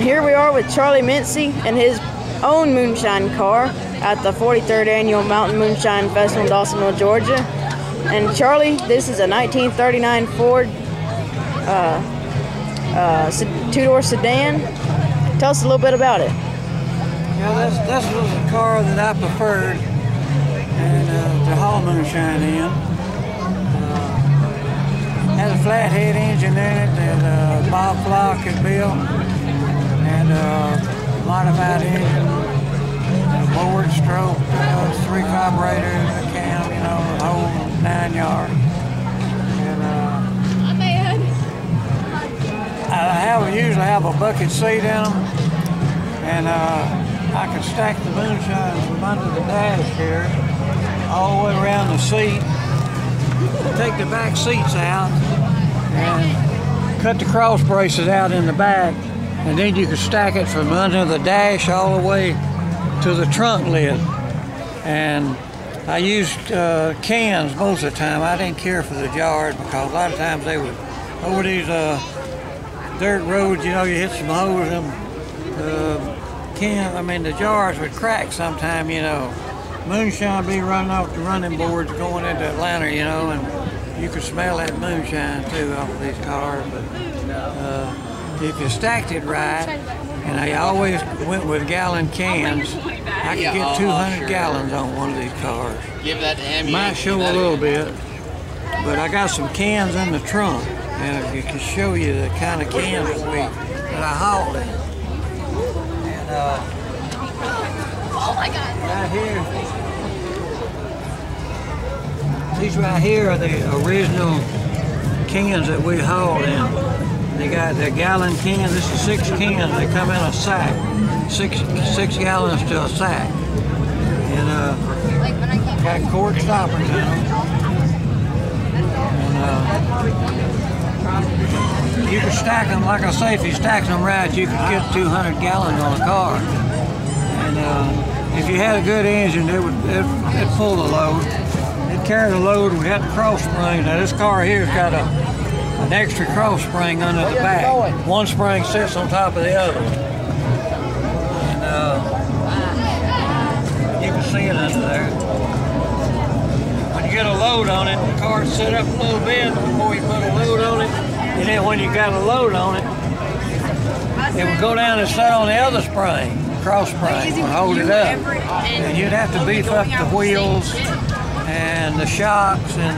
And here we are with Charlie Mincey and his own Moonshine car at the 43rd Annual Mountain Moonshine Festival in Dawsonville, Georgia. And Charlie, this is a 1939 Ford two-door sedan. Tell us a little bit about it. Yeah, this was a car that I preferred and to haul moonshine in. Had a flathead engine in it that Bob Flock had built, and modified engine, board stroke, 3 carburetors, a cam, you know, the whole 9 yards. And I usually have a bucket seat in them, and I can stack the moonshine from under the dash here all the way around the seat. Take the back seats out and cut the cross braces out in the back, and then you can stack it from under the dash all the way to the trunk lid. And I used cans most of the time. I didn't care for the jars because a lot of times they would, over these dirt roads, you know, you hit some holes, the jars would crack sometime, you know. Moonshine be running off the running boards going into Atlanta, you know, and you could smell that moonshine too off of these cars. But if you stacked it right, and I always went with gallon cans, I could get 200 gallons on one of these cars. Give that to him. Might show a little bit, but I got some cans in the trunk, and I can show you the kind of cans that I hauled in. And Oh my God. right here, these right here are the original cans that we hauled in. They got the gallon cans. This is 6 cans. They come in a sack, six gallons to a sack, and got cork stoppers in them. And you can stack them, like I say, if you stack them right, you can get 200 gallons on a car. And if you had a good engine, it'd pull the load. It'd carry the load. We had the cross springs. Now this car here's got an extra cross spring under the back. One spring sits on top of the other. And you can see it under there. When you get a load on it, the car's set up a little bit before you put a load on it. And then when you got a load on it, it would go down and sit on the other spring. Cross spring would hold it up, and you'd have to beef up the wheels and the shocks and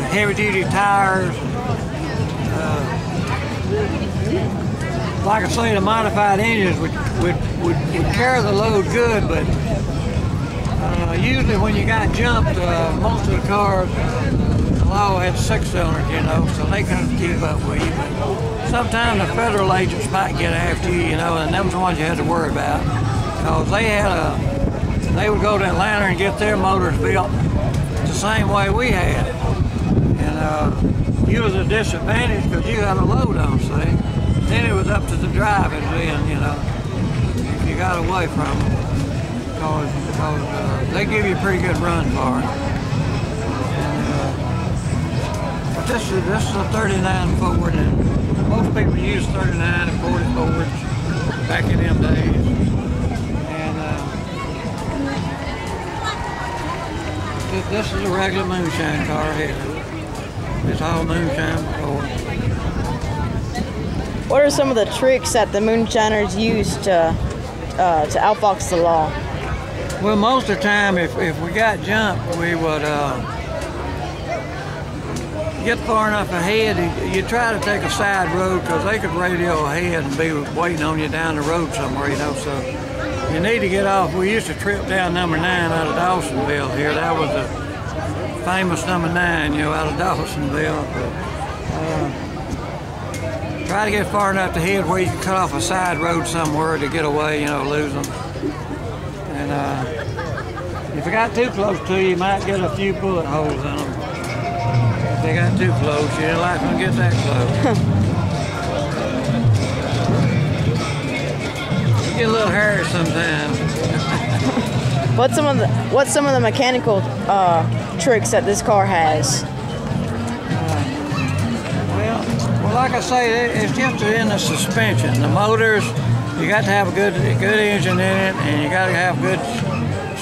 heavy duty tires. Like I say, the modified engines would carry the load good, but usually when you got jumped, most of the cars, the law had 6 cylinders, you know, so they couldn't keep up with you. But sometimes the federal agents might get after you, you know, and them was the ones you had to worry about. Because they would go to Atlanta and get their motors built the same way we had. And you was a disadvantage because you had a load on, see. Then it was up to the drivers then, you know, if you got away from them. Because they give you a pretty good run for it. And, but this is a 39 Ford, and most people use 39 and 40 Fords back in them days. This is a regular moonshine car here. It's all moonshine before. What are some of the tricks that the moonshiners use to outfox the law? Well, most of the time, if we got jumped, we would get far enough ahead. You try to take a side road because they could radio ahead and be waiting on you down the road somewhere, you know. So you need to get off. We used to trip down number 9 out of Dawsonville here. That was the famous number 9, you know, out of Dawsonville. But, try to get far enough ahead where you can cut off a side road somewhere to get away, you know, lose them. And if you got too close to you, you might get a few bullet holes in them. If they got too close, you ain't likely to get that close. You get a little hairy sometimes. What's some of the mechanical tricks that this car has? Well, like I say, it's just in the suspension. The motors, you got to have a good engine in it, and you got to have good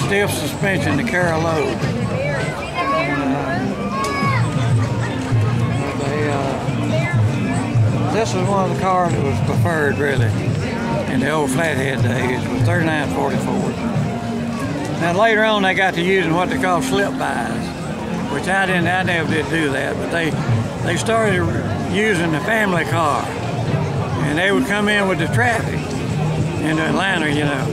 stiff suspension to carry a load. This was one of the cars that was preferred, really, in the old flathead days, was 3944. Now later on, they got to using what they call slip-bys, which I never did do that, but they started using the family car, and they would come in with the traffic into Atlanta, you know.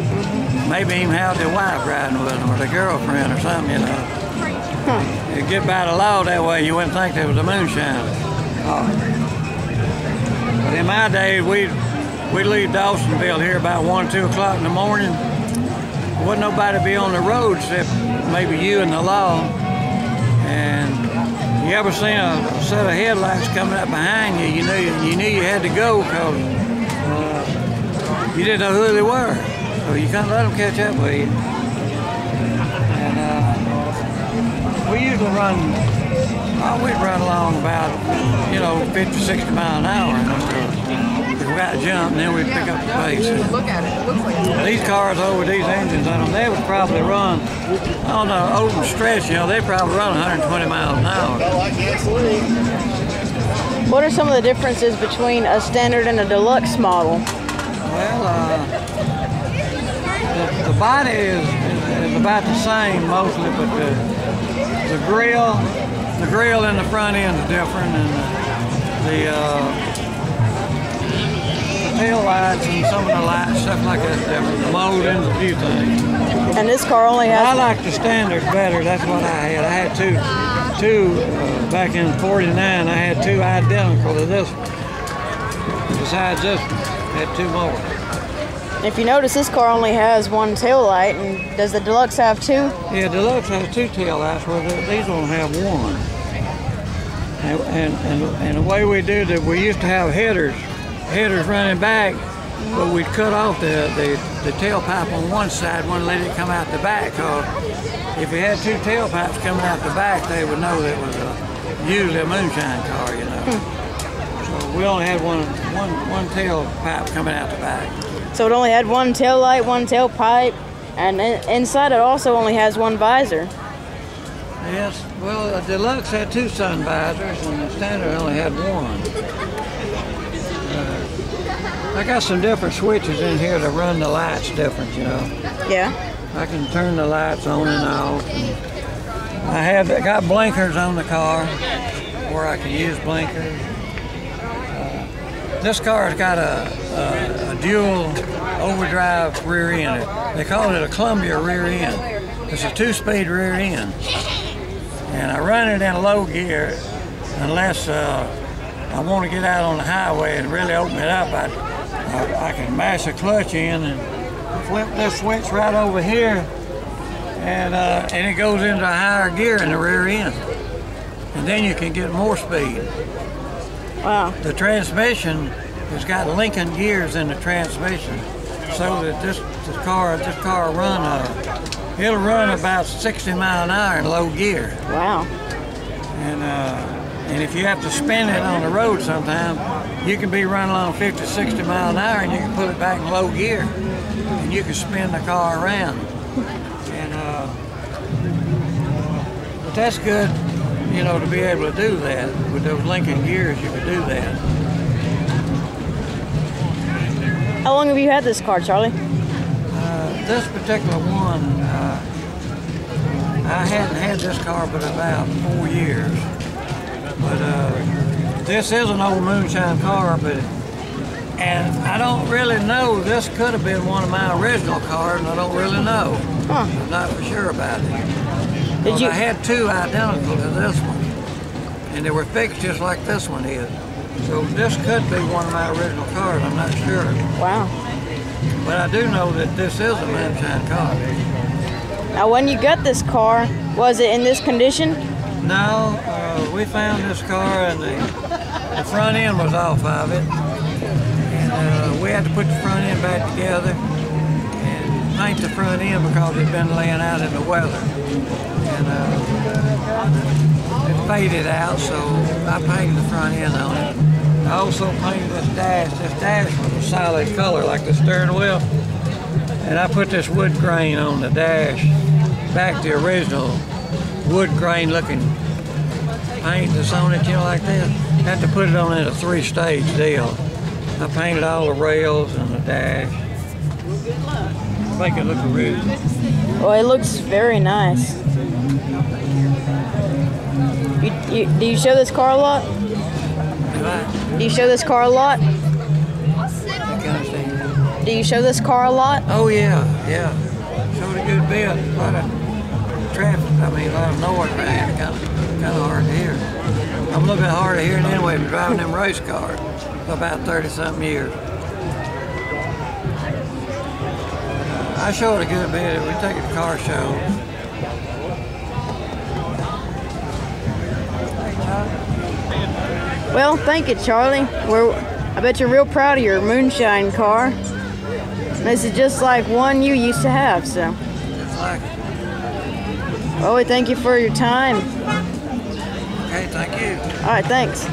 Maybe even have their wife riding with them, or their girlfriend or something, you know. You'd get by the law that way, you wouldn't think there was a moonshine car. But in my day, we'd leave Dawsonville here about 1 or 2 o'clock in the morning. There wasn't nobody be on the road except maybe you and the law. And you ever seen a set of headlights coming up behind you, you knew you had to go because you didn't know who they were. So you couldn't let them catch up with you. And we usually we'd run along about, 50, 60 miles an hour. If we got to jump, and then we'd pick up the pace. Look at it. It looks like These cars over these engines on them, they would probably run, on the open stretch, they probably run 120 miles an hour. What are some of the differences between a standard and a deluxe model? Well, the body is about the same mostly, but the grill in the front end is different, and the tail lights and some of the lights, stuff like that, is different. The moldings, a few things. And this car only has... I like the standard better. That's what I had. I had two back in '49. I had two identical to this one. Besides this one, I had 2 more. If you notice, this car only has 1 tail light, and does the deluxe have 2? Yeah, deluxe has 2 tail lights, where these don't have 1. And the way we do that, we used to have headers running back, but we'd cut off the tailpipe on one side, wouldn't let it come out the back. Cause if you had 2 tailpipes coming out the back, they would know that it was usually a moonshine car, So we only had one tailpipe coming out the back. So it only had 1 tail light, 1 tailpipe, and inside it also only has 1 visor. Yes, well, the deluxe had 2 sun visors, and the standard only had 1. I got some different switches in here to run the lights different, Yeah. I can turn the lights on and off. I got blinkers on the car, where I can use blinkers. This car's got a dual overdrive rear end. They call it a Columbia rear end. It's a 2-speed rear end. And I run it in low gear unless I want to get out on the highway and really open it up. I can mash a clutch in and flip this switch right over here, and it goes into a higher gear in the rear end. And then you can get more speed. Wow. The transmission has got Lincoln gears in the transmission, so that this car it'll run about 60 miles an hour in low gear. Wow. And if you have to spin it on the road sometime, you can be running along 50, 60 miles an hour, and you can put it back in low gear, and you can spin the car around. And but that's good, to be able to do that. With those Lincoln gears, you could do that. How long have you had this car, Charlie? This particular one, I hadn't had this car but about 4 years. But this is an old moonshine car, and I don't really know. This could have been one of my original cars, and I don't really know. Huh. I'm not for sure about it. Did you? I had 2 identical to this one, and they were fixed just like this one is. So this could be one of my original cars. I'm not sure. Wow. But I do know that this is a moonshine car. Now, when you got this car, was it in this condition? No, we found this car, and the front end was off of it. And we had to put the front end back together and paint the front end because it had been laying out in the weather. And it faded out, so I painted the front end on it. I also painted this dash. This dash was a solid color like the steering wheel. And I put this wood grain on the dash, back to the original wood grain looking paint that's on it, you know, like this. Had to put it on in a 3-stage deal. I painted all the rails and the dash. Make it look original. Well, it looks very nice. Do you show this car a lot? Do you show this car a lot? I can't understand. Do you show this car a lot? Oh yeah. Showed a good bit. A lot of traffic. I mean, a lot of noise around. Kind of hard to hear. I'm a little bit hard of hearing anyway. Been driving them race cars for about 30-something years. I showed a good bit. We take it to car shows. Well, thank you, Charlie. I bet you're real proud of your Moonshine car. This is just like one you used to have, so. Just like it. Well, we thank you for your time. Okay, thank you. All right, thanks.